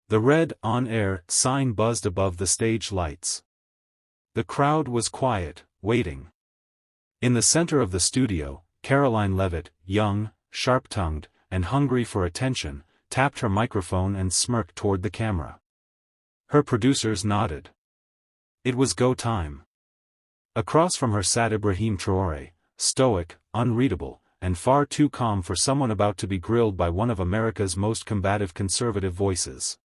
The red on-air sign buzzed above the stage lights. The crowd was quiet, waiting. In the center of the studio, Karoline Leavitt, young, sharp-tongued, and hungry for attention, tapped her microphone and smirked toward the camera. Her producers nodded. It was go time. Across from her sat Ibrahim Traoré, stoic, unreadable, and far too calm for someone about to be grilled by one of America's most combative conservative voices.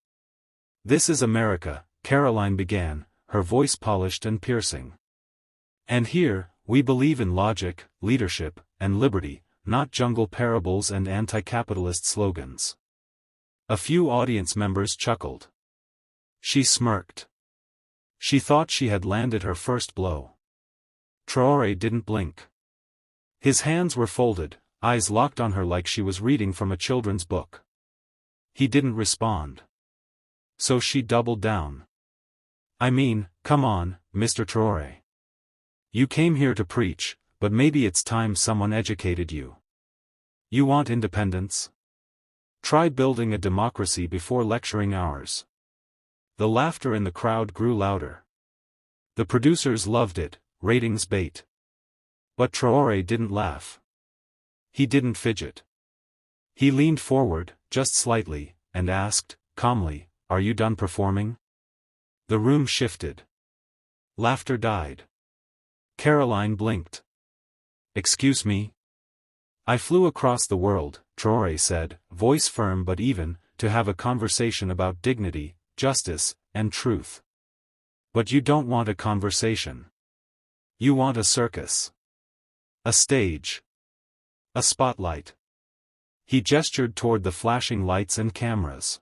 "This is America," Karoline began, her voice polished and piercing. "And here, we believe in logic, leadership, and liberty, not jungle parables and anti-capitalist slogans." A few audience members chuckled. She smirked. She thought she had landed her first blow. Traoré didn't blink. His hands were folded, eyes locked on her like she was reading from a children's book. He didn't respond. So she doubled down. "I mean, come on, Mr. Traoré. You came here to preach, but maybe it's time someone educated you. You want independence? Try building a democracy before lecturing ours." The laughter in the crowd grew louder. The producers loved it, ratings bait. But Traoré didn't laugh. He didn't fidget. He leaned forward, just slightly, and asked, calmly, "Are you done performing?" The room shifted. Laughter died. Karoline blinked. "Excuse me?" "I flew across the world," Traoré said, voice firm but even, "to have a conversation about dignity, justice, and truth. But you don't want a conversation. You want a circus. A stage. A spotlight." He gestured toward the flashing lights and cameras.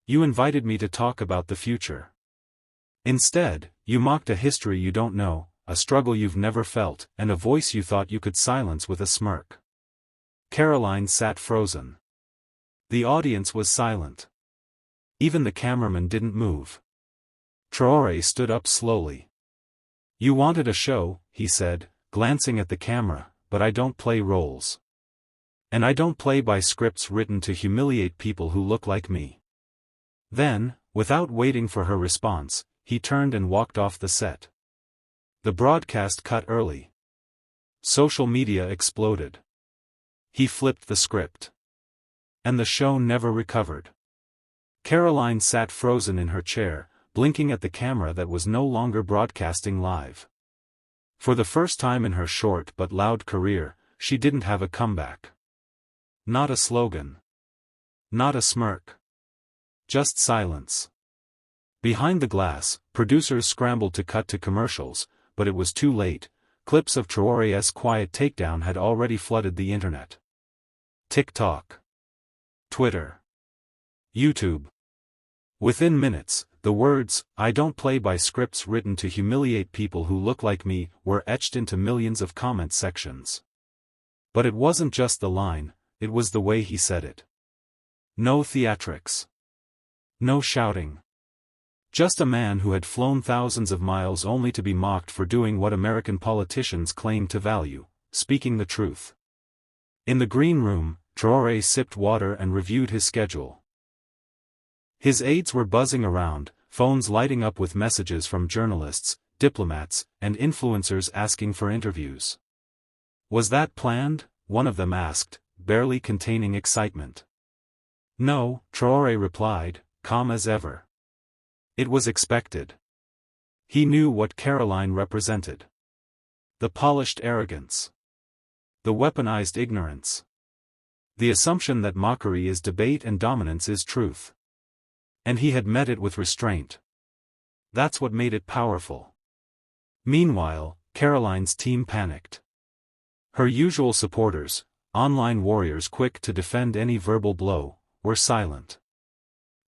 "You invited me to talk about the future. Instead, you mocked a history you don't know, a struggle you've never felt, and a voice you thought you could silence with a smirk." Karoline sat frozen. The audience was silent. Even the cameraman didn't move. Traoré stood up slowly. "You wanted a show," he said, glancing at the camera, "but I don't play roles. And I don't play by scripts written to humiliate people who look like me." Then, without waiting for her response, he turned and walked off the set. The broadcast cut early. Social media exploded. He flipped the script. And the show never recovered. Karoline sat frozen in her chair, blinking at the camera that was no longer broadcasting live. For the first time in her short but loud career, she didn't have a comeback. Not a slogan. Not a smirk. Just silence. Behind the glass, producers scrambled to cut to commercials, but it was too late. Clips of Traoré's quiet takedown had already flooded the internet. TikTok. Twitter. YouTube. Within minutes, the words, "I don't play by scripts written to humiliate people who look like me," were etched into millions of comment sections. But it wasn't just the line, it was the way he said it. No theatrics. No shouting. Just a man who had flown thousands of miles only to be mocked for doing what American politicians claim to value, speaking the truth. In the green room, Traoré sipped water and reviewed his schedule. His aides were buzzing around, phones lighting up with messages from journalists, diplomats, and influencers asking for interviews. "Was that planned?" one of them asked, barely containing excitement. "No," Traoré replied, calm as ever. "It was expected." He knew what Karoline represented. The polished arrogance. The weaponized ignorance. The assumption that mockery is debate and dominance is truth. And he had met it with restraint. That's what made it powerful. Meanwhile, Karoline's team panicked. Her usual supporters, online warriors quick to defend any verbal blow, were silent.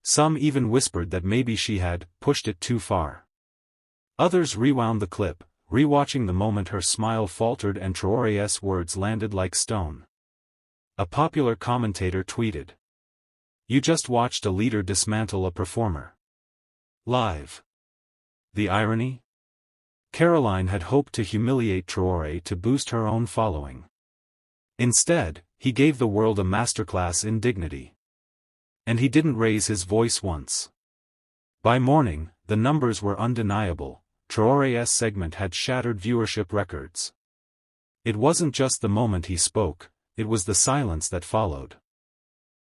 Some even whispered that maybe she had pushed it too far. Others rewound the clip, rewatching the moment her smile faltered and Traoré's words landed like stone. A popular commentator tweeted, "You just watched a leader dismantle a performer. Live." The irony? Karoline had hoped to humiliate Traoré to boost her own following. Instead, he gave the world a masterclass in dignity. And he didn't raise his voice once. By morning, the numbers were undeniable. Traoré's segment had shattered viewership records. It wasn't just the moment he spoke, it was the silence that followed.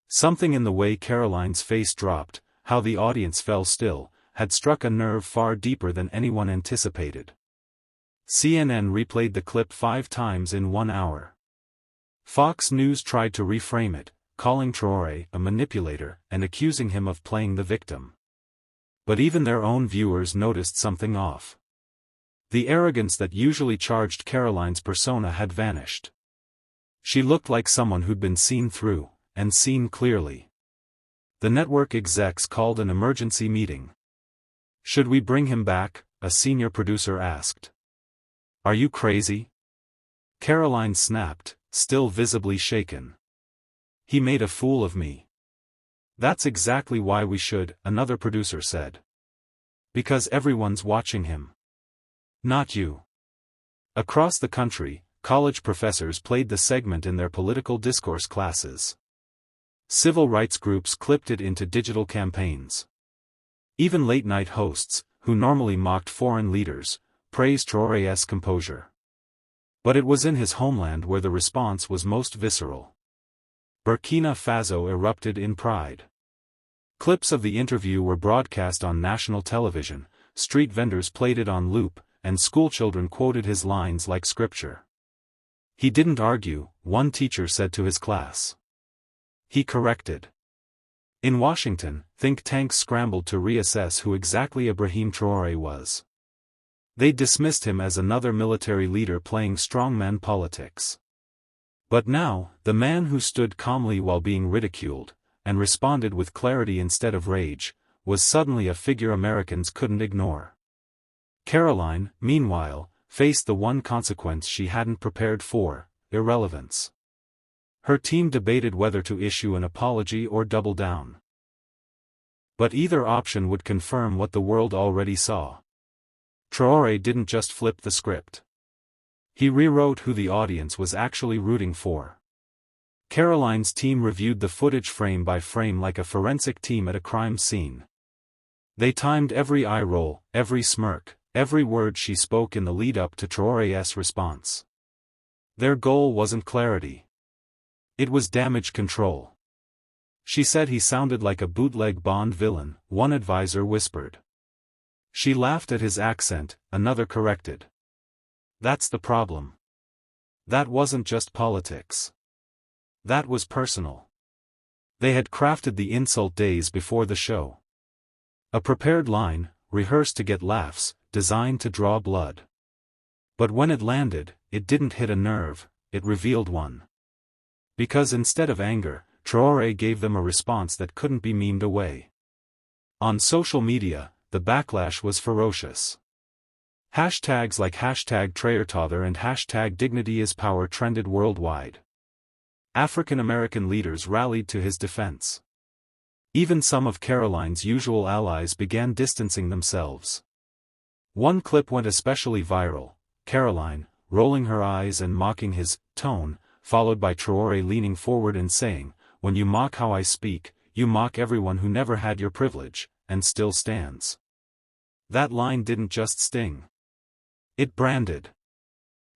Something in the way Karoline's face dropped, how the audience fell still, had struck a nerve far deeper than anyone anticipated. CNN replayed the clip 5 times in 1 hour. Fox News tried to reframe it, calling Traoré a manipulator and accusing him of playing the victim. But even their own viewers noticed something off. The arrogance that usually charged Karoline's persona had vanished. She looked like someone who'd been seen through, and seen clearly. The network execs called an emergency meeting. "Should we bring him back?" a senior producer asked. "Are you crazy?" Karoline snapped, still visibly shaken. "He made a fool of me." "That's exactly why we should," another producer said. "Because everyone's watching him. Not you." Across the country, college professors played the segment in their political discourse classes. Civil rights groups clipped it into digital campaigns. Even late-night hosts, who normally mocked foreign leaders, praised Traoré's composure. But it was in his homeland where the response was most visceral. Burkina Faso erupted in pride. Clips of the interview were broadcast on national television, street vendors played it on loop, and schoolchildren quoted his lines like scripture. "He didn't argue," one teacher said to his class. "He corrected." In Washington, think tanks scrambled to reassess who exactly Ibrahim Traoré was. They dismissed him as another military leader playing strongman politics. But now, the man who stood calmly while being ridiculed, and responded with clarity instead of rage, was suddenly a figure Americans couldn't ignore. Karoline, meanwhile, faced the one consequence she hadn't prepared for: irrelevance. Her team debated whether to issue an apology or double down. But either option would confirm what the world already saw. Traoré didn't just flip the script. He rewrote who the audience was actually rooting for. Karoline's team reviewed the footage frame by frame like a forensic team at a crime scene. They timed every eye roll, every smirk, every word she spoke in the lead-up to Traoré's response. Their goal wasn't clarity. It was damage control. She said he sounded like a bootleg Bond villain, one advisor whispered. She laughed at his accent, another corrected. That's the problem. That wasn't just politics. That was personal. They had crafted the insult days before the show. A prepared line, rehearsed to get laughs, designed to draw blood. But when it landed, it didn't hit a nerve, it revealed one. Because instead of anger, Traoré gave them a response that couldn't be memed away. On social media, the backlash was ferocious. Hashtags like #TraorTother and #DignityIsPower trended worldwide. African American leaders rallied to his defense. Even some of Karoline's usual allies began distancing themselves. One clip went especially viral: Karoline, rolling her eyes and mocking his tone, followed by Traoré leaning forward and saying, "When you mock how I speak, you mock everyone who never had your privilege, and still stands." That line didn't just sting. It branded.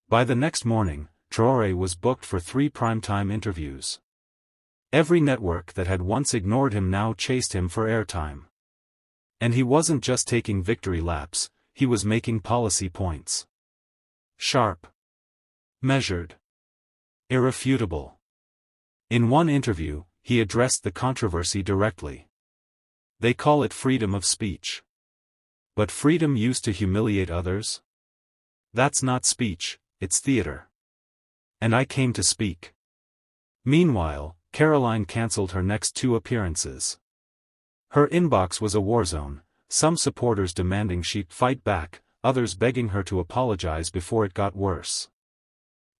By the next morning, Traoré was booked for 3 primetime interviews. Every network that had once ignored him now chased him for airtime. And he wasn't just taking victory laps, he was making policy points. Sharp. Measured. Irrefutable. In one interview, he addressed the controversy directly. They call it freedom of speech. But freedom used to humiliate others? That's not speech, it's theater. And I came to speak. Meanwhile, Karoline cancelled her next 2 appearances. Her inbox was a war zone, some supporters demanding she fight back, others begging her to apologize before it got worse.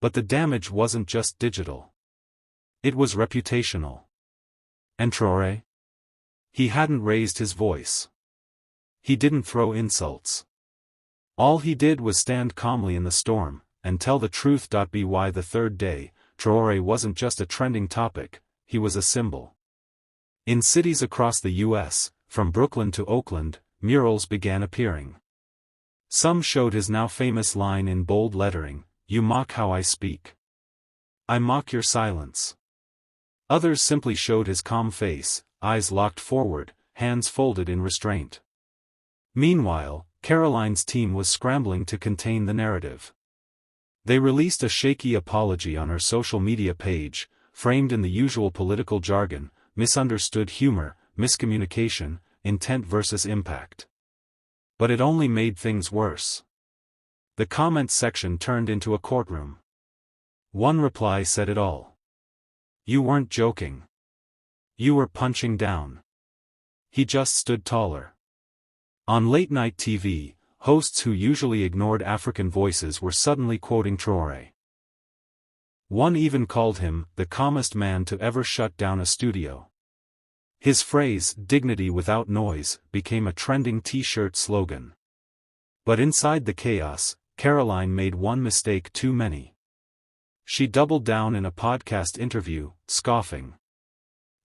But the damage wasn't just digital. It was reputational. And Traoré? He hadn't raised his voice. He didn't throw insults. All he did was stand calmly in the storm, and tell the truth. By the third day, Traoré wasn't just a trending topic, he was a symbol. In cities across the U.S., from Brooklyn to Oakland, murals began appearing. Some showed his now famous line in bold lettering, "You mock how I speak. I mock your silence." Others simply showed his calm face, eyes locked forward, hands folded in restraint. Meanwhile, Karoline's team was scrambling to contain the narrative. They released a shaky apology on her social media page, framed in the usual political jargon: misunderstood humor, miscommunication, intent versus impact. But it only made things worse. The comments section turned into a courtroom. One reply said it all. "You weren't joking. You were punching down. He just stood taller." On late-night TV, hosts who usually ignored African voices were suddenly quoting Traoré. One even called him the calmest man to ever shut down a studio. His phrase, "dignity without noise," became a trending t-shirt slogan. But inside the chaos, Karoline made one mistake too many. She doubled down in a podcast interview, scoffing.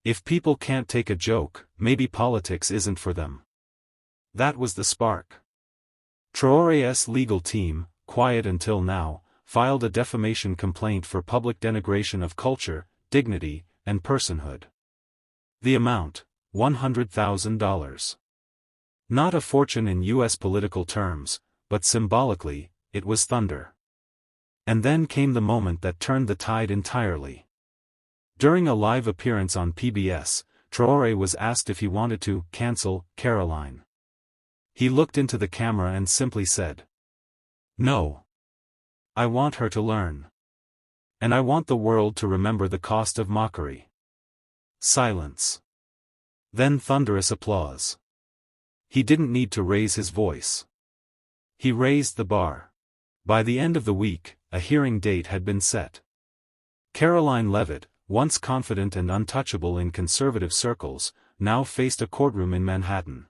If people can't take a joke, maybe politics isn't for them. That was the spark. Traoré's legal team, quiet until now, filed a defamation complaint for public denigration of culture, dignity, and personhood. The amount, $100,000. Not a fortune in U.S. political terms, but symbolically, it was thunder. And then came the moment that turned the tide entirely. During a live appearance on PBS, Traoré was asked if he wanted to cancel Karoline. He looked into the camera and simply said, "No. I want her to learn. And I want the world to remember the cost of mockery." Silence. Then thunderous applause. He didn't need to raise his voice. He raised the bar. By the end of the week, a hearing date had been set. Karoline Leavitt, once confident and untouchable in conservative circles, now faced a courtroom in Manhattan.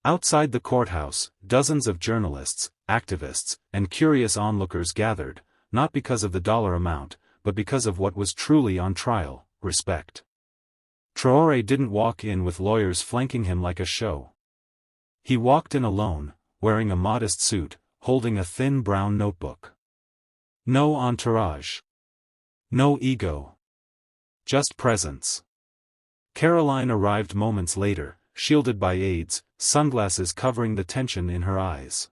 Outside the courthouse, dozens of journalists, activists, and curious onlookers gathered, not because of the dollar amount, but because of what was truly on trial: respect. Traoré didn't walk in with lawyers flanking him like a show. He walked in alone, wearing a modest suit, holding a thin brown notebook. No entourage. No ego. Just presence. Karoline arrived moments later, shielded by aides, sunglasses covering the tension in her eyes.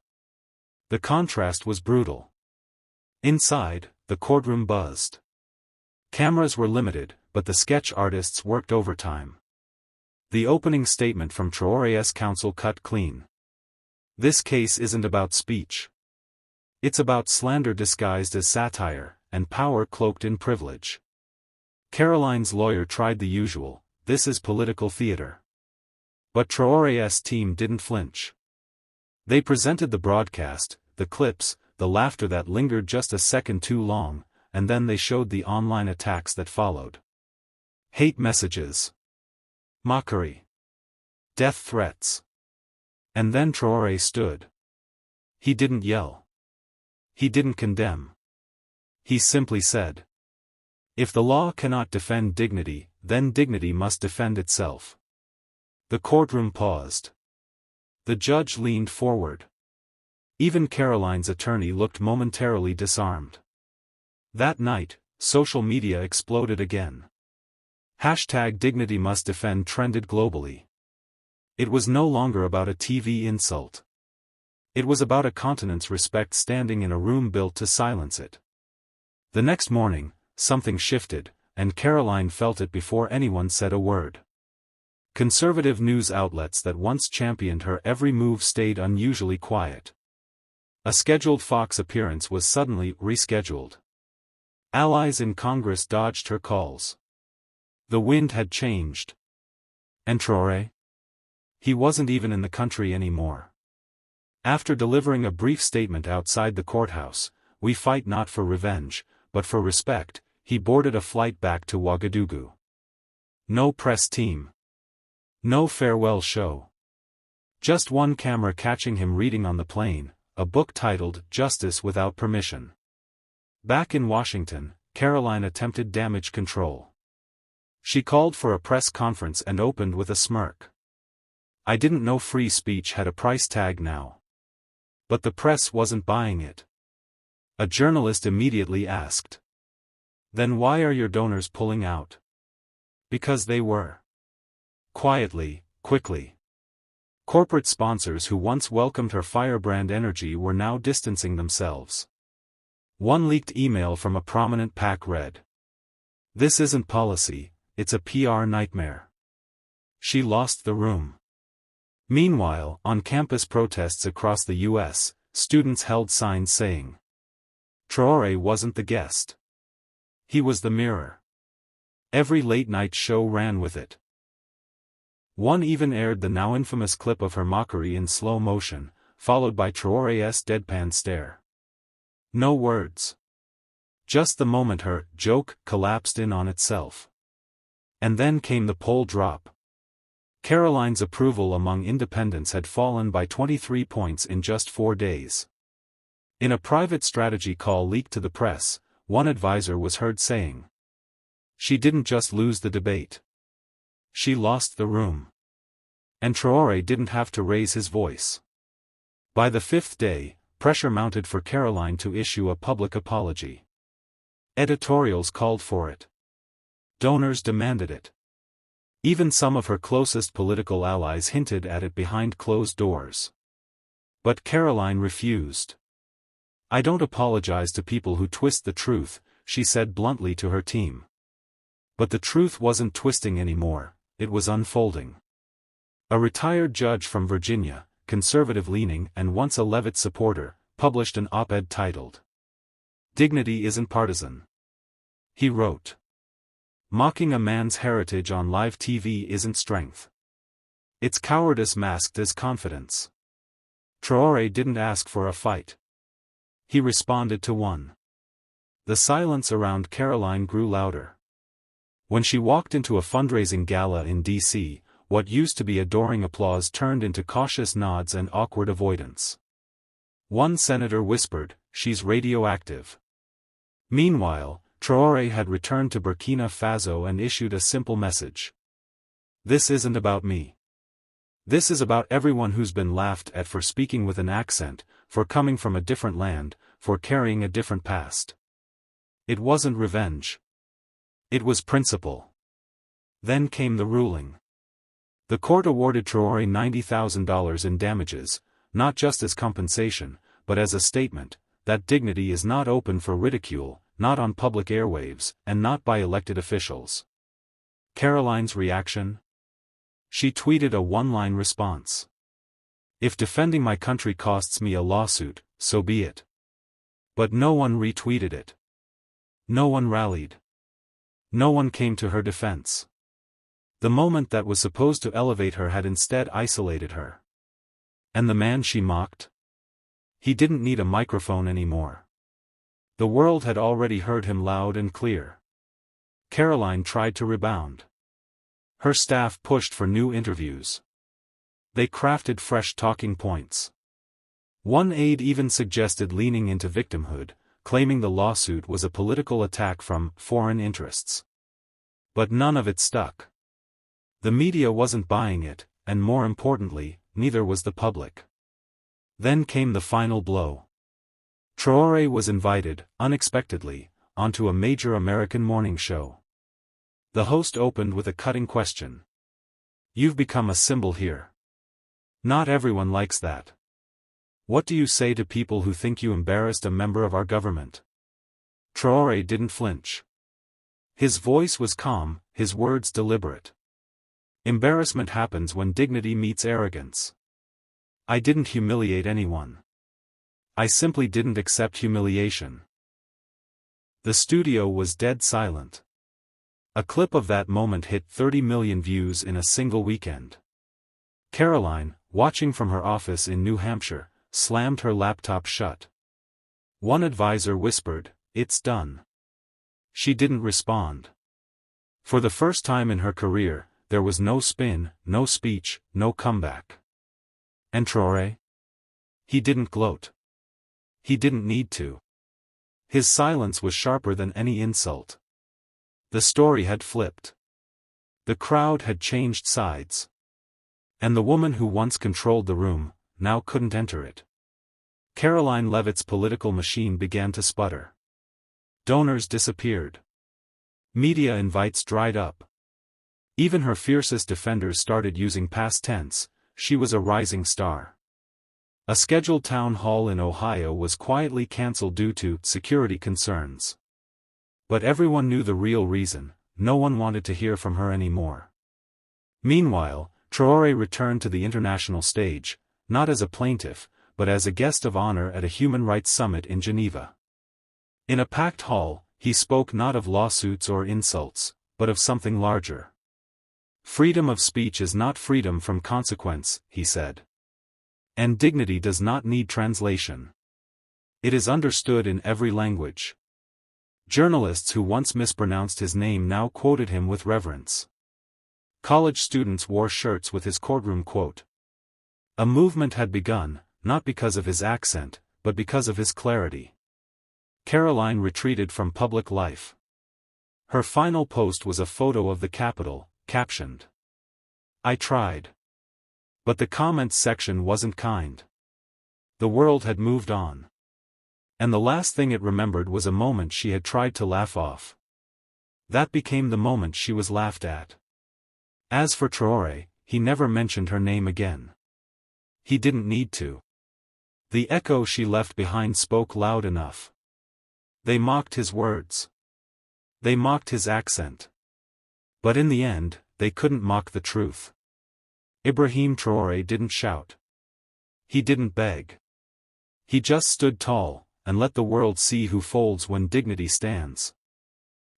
The contrast was brutal. Inside, the courtroom buzzed. Cameras were limited, but the sketch artists worked overtime. The opening statement from Traoré's counsel cut clean. This case isn't about speech. It's about slander disguised as satire, and power cloaked in privilege. Karoline's lawyer tried the usual: "This is political theater." But Traoré's team didn't flinch. They presented the broadcast, the clips, the laughter that lingered just a second too long, and then they showed the online attacks that followed. Hate messages. Mockery. Death threats. And then Traoré stood. He didn't yell. He didn't condemn. He simply said, "If the law cannot defend dignity, then dignity must defend itself." The courtroom paused. The judge leaned forward. Even Karoline's attorney looked momentarily disarmed. That night, social media exploded again. #DignityMustDefend trended globally. It was no longer about a TV insult. It was about a continent's respect standing in a room built to silence it. The next morning, something shifted, and Karoline felt it before anyone said a word. Conservative news outlets that once championed her every move stayed unusually quiet. A scheduled Fox appearance was suddenly rescheduled. Allies in Congress dodged her calls. The wind had changed. And Traoré? He wasn't even in the country anymore. After delivering a brief statement outside the courthouse, "We fight not for revenge, but for respect," he boarded a flight back to Ouagadougou. No press team. No farewell show. Just one camera catching him reading on the plane, a book titled "Justice Without Permission." Back in Washington, Karoline attempted damage control. She called for a press conference and opened with a smirk. I didn't know free speech had a price tag now. But the press wasn't buying it. A journalist immediately asked. Then why are your donors pulling out? Because they were. Quietly, quickly. Corporate sponsors who once welcomed her firebrand energy were now distancing themselves. One leaked email from a prominent PAC read. This isn't policy, it's a PR nightmare. She lost the room. Meanwhile, on campus protests across the U.S., students held signs saying, Traoré wasn't the guest. He was the mirror. Every late-night show ran with it. One even aired the now infamous clip of her mockery in slow motion, followed by Traoré's deadpan stare. No words. Just the moment her joke collapsed in on itself. And then came the poll drop. Karoline's approval among independents had fallen by 23 points in just 4 days. In a private strategy call leaked to the press, one advisor was heard saying, she didn't just lose the debate. She lost the room. And Traoré didn't have to raise his voice. By the 5th day, pressure mounted for Karoline to issue a public apology. Editorials called for it. Donors demanded it. Even some of her closest political allies hinted at it behind closed doors. But Karoline refused. I don't apologize to people who twist the truth, she said bluntly to her team. But the truth wasn't twisting anymore, it was unfolding. A retired judge from Virginia, conservative-leaning and once a Leavitt supporter, published an op-ed titled, Dignity Isn't Partisan. He wrote, mocking a man's heritage on live TV isn't strength. It's cowardice masked as confidence. Traoré didn't ask for a fight. He responded to one. The silence around Karoline grew louder. When she walked into a fundraising gala in D.C., what used to be adoring applause turned into cautious nods and awkward avoidance. One senator whispered, she's radioactive. Meanwhile, Traoré had returned to Burkina Faso and issued a simple message. This isn't about me. This is about everyone who's been laughed at for speaking with an accent, for coming from a different land, for carrying a different past. It wasn't revenge. It was principle. Then came the ruling. The court awarded Traoré $90,000 in damages, not just as compensation, but as a statement, that dignity is not open for ridicule, not on public airwaves, and not by elected officials. Karoline's reaction? She tweeted a one-line response. If defending my country costs me a lawsuit, so be it. But no one retweeted it. No one rallied. No one came to her defense. The moment that was supposed to elevate her had instead isolated her. And the man she mocked? He didn't need a microphone anymore. The world had already heard him loud and clear. Karoline tried to rebound. Her staff pushed for new interviews. They crafted fresh talking points. One aide even suggested leaning into victimhood, claiming the lawsuit was a political attack from foreign interests. But none of it stuck. The media wasn't buying it, and more importantly, neither was the public. Then came the final blow. Traoré was invited, unexpectedly, onto a major American morning show. The host opened with a cutting question. You've become a symbol here. Not everyone likes that. What do you say to people who think you embarrassed a member of our government? Traoré didn't flinch. His voice was calm, his words deliberate. Embarrassment happens when dignity meets arrogance. I didn't humiliate anyone. I simply didn't accept humiliation. The studio was dead silent. A clip of that moment hit 30 million views in a single weekend. Karoline, watching from her office in New Hampshire, slammed her laptop shut. One advisor whispered, "It's done." She didn't respond. For the first time in her career, there was no spin, no speech, no comeback. And Traoré? He didn't gloat. He didn't need to. His silence was sharper than any insult. The story had flipped. The crowd had changed sides. And the woman who once controlled the room, now couldn't enter it. Karoline Leavitt's political machine began to sputter. Donors disappeared. Media invites dried up. Even her fiercest defenders started using past tense. She was a rising star. A scheduled town hall in Ohio was quietly cancelled due to security concerns. But everyone knew the real reason: no one wanted to hear from her anymore. Meanwhile, Traoré returned to the international stage, not as a plaintiff, but as a guest of honor at a human rights summit in Geneva. In a packed hall, he spoke not of lawsuits or insults, but of something larger. Freedom of speech is not freedom from consequence, he said. And dignity does not need translation. It is understood in every language. Journalists who once mispronounced his name now quoted him with reverence. College students wore shirts with his courtroom quote. A movement had begun, not because of his accent, but because of his clarity. Karoline retreated from public life. Her final post was a photo of the Capitol, captioned, "I tried." But the comments section wasn't kind. The world had moved on. And the last thing it remembered was a moment she had tried to laugh off. That became the moment she was laughed at. As for Traoré, he never mentioned her name again. He didn't need to. The echo she left behind spoke loud enough. They mocked his words. They mocked his accent. But in the end, they couldn't mock the truth. Ibrahim Traoré didn't shout. He didn't beg. He just stood tall, and let the world see who folds when dignity stands.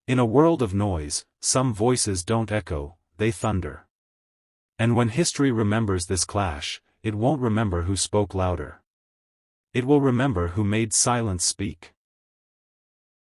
In a world of noise, some voices don't echo, they thunder. And when history remembers this clash, it won't remember who spoke louder. It will remember who made silence speak.